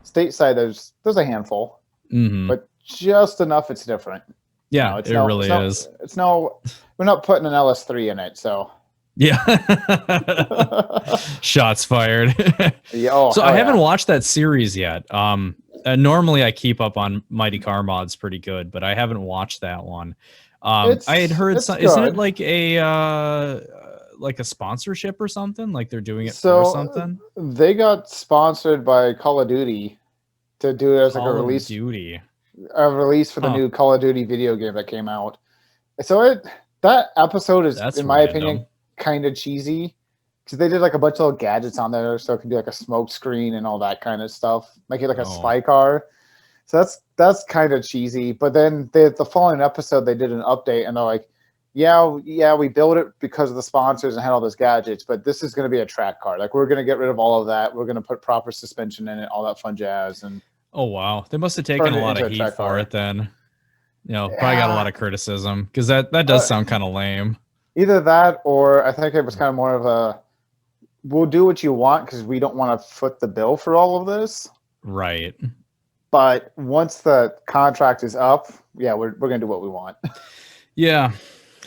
stateside, there's a handful, but just enough it's different. Yeah, it really is. It's no, we're not putting an LS3 in it, so. Yeah. Shots fired. Yeah, so I haven't watched that series yet. Normally I keep up on Mighty Car Mods pretty good, but I haven't watched that one. I had heard isn't it like a sponsorship or something? Like they're doing it for something? They got sponsored by Call of Duty to do it as like a release. A release for the new Call of Duty video game that came out. So that episode is, in my opinion, kind of cheesy because they did like a bunch of little gadgets on there, so it could be like a smoke screen and all that kind of stuff, make it like a spy car. So that's kind of cheesy. But then the following episode, they did an update and they're like, yeah, we built it because of the sponsors and had all those gadgets, but this is going to be a track car. Like we're going to get rid of all of that. We're going to put proper suspension in it, all that fun jazz. And oh wow, they must have taken a lot of heat for it then. Probably got a lot of criticism because that does sound kind of lame. Either that, or I think it was kind of more of a, we'll do what you want because we don't want to foot the bill for all of this. Right. But once the contract is up, yeah, we're going to do what we want. Yeah,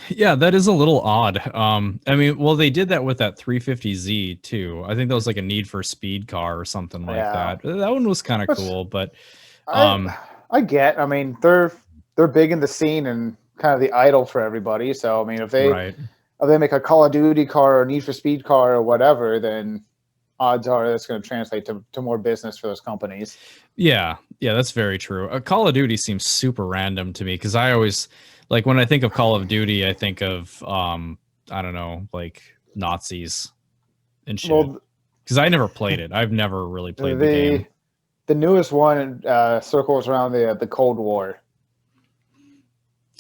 that is a little odd. I mean, well, they did that with that 350Z too. I think that was like a Need for Speed car or something like that. That one was kind of cool, but I mean, they're big in the scene and kind of the idol for everybody. So I mean, if they make a Call of Duty car or Need for Speed car or whatever, then odds are that's going to translate to more business for those companies. Yeah, that's very true. Call of Duty seems super random to me because I always, like, when I think of Call of Duty, I think of I don't know, like Nazis and shit. Because I never played it. I've never really played the game. The newest one circles around the Cold War.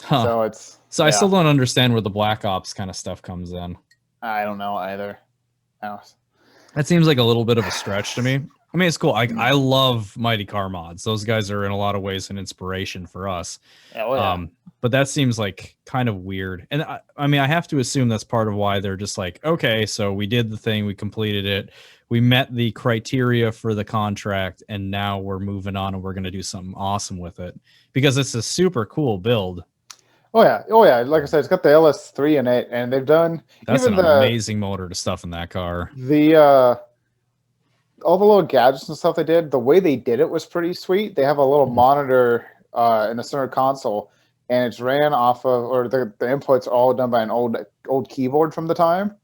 Huh. So I still don't understand where the Black Ops kind of stuff comes in. I don't know either. That seems like a little bit of a stretch to me. I mean, it's cool. I love Mighty Car Mods. Those guys are in a lot of ways an inspiration for us. But that seems like kind of weird. And I mean, I have to assume that's part of why they're just like, okay, so we did the thing, we completed it, we met the criteria for the contract, and now we're moving on and we're going to do something awesome with it because it's a super cool build. Oh yeah. Like I said, it's got the LS3 in it, and they've done an amazing motor to stuff in that car. All the little gadgets and stuff they did, the way they did it was pretty sweet. They have a little monitor in the center console, and it's ran off of, or the inputs are all done by an old keyboard from the time.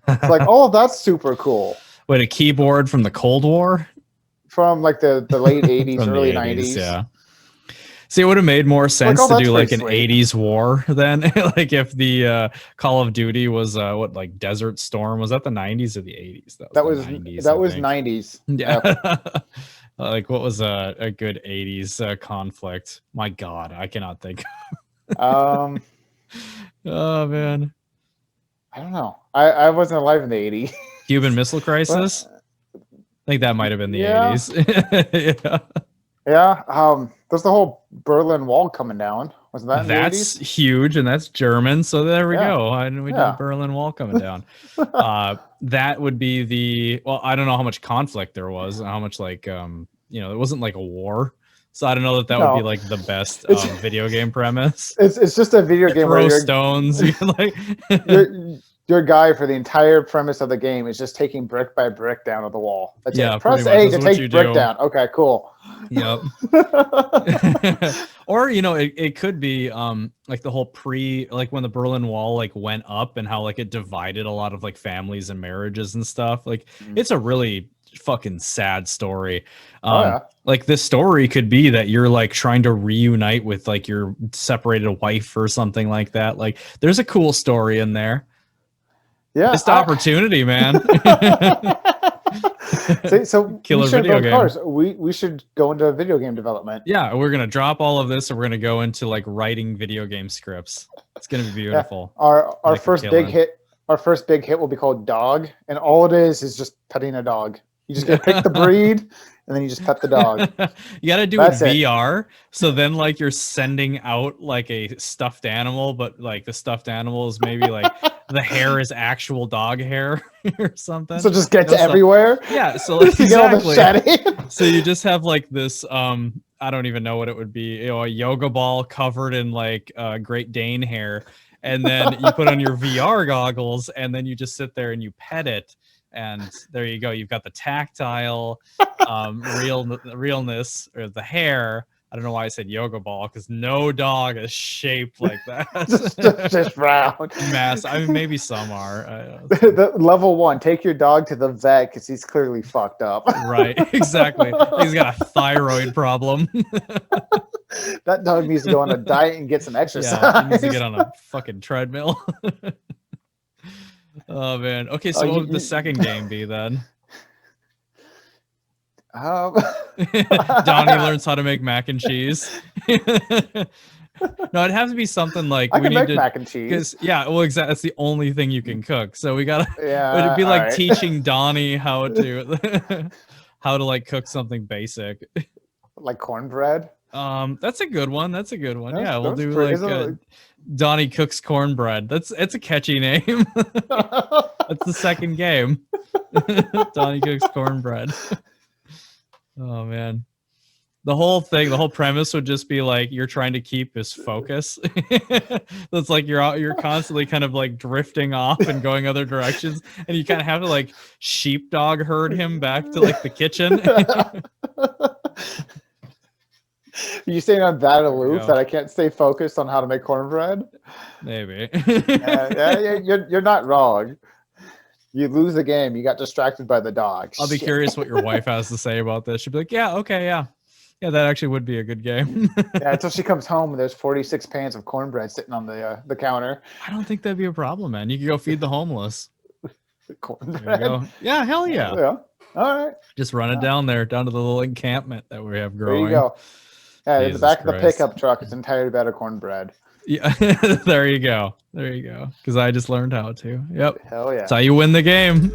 It's like, oh, that's super cool. Wait, a keyboard from the Cold War? From like the late 80s, early 90s. Yeah. See, it would have made more sense to do like an 80s war then. Like if the Call of Duty was like Desert Storm. Was that the 90s or the 80s? That was 90s. Yeah. Like what was a good 80s conflict? My God, I cannot think. Oh man. I don't know. I wasn't alive in the 80s. Cuban Missile Crisis? I think that might have been the 80s. Yeah. There's the whole Berlin Wall coming down. Wasn't that in the 80s? That's huge, and that's German. So there we go. And we did the Berlin Wall coming down. That would be I don't know how much conflict there was, and how much like it wasn't like a war. So I don't know that would be like the best video game premise. It's just a video game where you're stones. Your guy for the entire premise of the game is just taking brick by brick down to the wall. That's it. Press A to take brick down. Okay, cool. Yep. Or it could be like the whole like when the Berlin Wall like went up and how like it divided a lot of like families and marriages and stuff. Like it's a really fucking sad story. Like this story could be that you're like trying to reunite with like your separated wife or something like that. Like there's a cool story in there. Yeah, missed opportunity, man. So killer video game. Cars. We should go into video game development. Yeah, we're gonna drop all of this and we're gonna go into like writing video game scripts. It's gonna be beautiful. Yeah. Our first big hit. Our first big hit will be called Dog, and all it is just petting a dog. You just get to pick the breed, and then you just pet the dog. You got to do That's it VR. So then like you're sending out like a stuffed animal, but like the stuffed animal is maybe like the hair is actual dog hair or something. So just get to everywhere. Yeah. So like, exactly. So you just have like this, I don't even know what it would be, you know, a yoga ball covered in like Great Dane hair. And then you put on your VR goggles and then you just sit there and you pet it. And there you go. You've got the tactile realness or the hair. I don't know why I said yoga ball because no dog is shaped like that. just round. Mass. I mean, maybe some are. The level 1, take your dog to the vet because he's clearly fucked up. Right. Exactly. He's got a thyroid problem. That dog needs to go on a diet and get some exercise. Yeah, he needs to get on a fucking treadmill. Oh man. Okay, so what would the second game be then? Donnie learns how to make mac and cheese. No, it'd have to be something like I can make mac and cheese. Yeah, well, exactly. That's the only thing you can cook. So we gotta. Yeah, it'd be like teaching Donnie how to like cook something basic. Like cornbread. That's a good one. That's a good one. Yeah, we'll do like Donnie cooks cornbread. It's a catchy name. That's the second game. Donnie cooks cornbread. Oh man. The whole premise would just be like you're trying to keep his focus. That's like you're constantly kind of like drifting off and going other directions, and you kind of have to like sheepdog herd him back to like the kitchen. You saying I'm that aloof that I can't stay focused on how to make cornbread? Maybe. You're not wrong. You lose the game. You got distracted by the dog. I'll be curious what your wife has to say about this. She'll be like, yeah, okay, yeah, that actually would be a good game. Yeah, until she comes home and there's 46 pans of cornbread sitting on the counter. I don't think that'd be a problem, man. You could go feed the homeless. Cornbread. Yeah, hell yeah. Yeah. All right. Just run it down there, down to the little encampment that we have growing. There you go. Yeah, in the back of the pickup truck, it's entirely better cornbread. Yeah, there you go. There you go. Because I just learned how to. Yep. Hell yeah. That's how you win the game.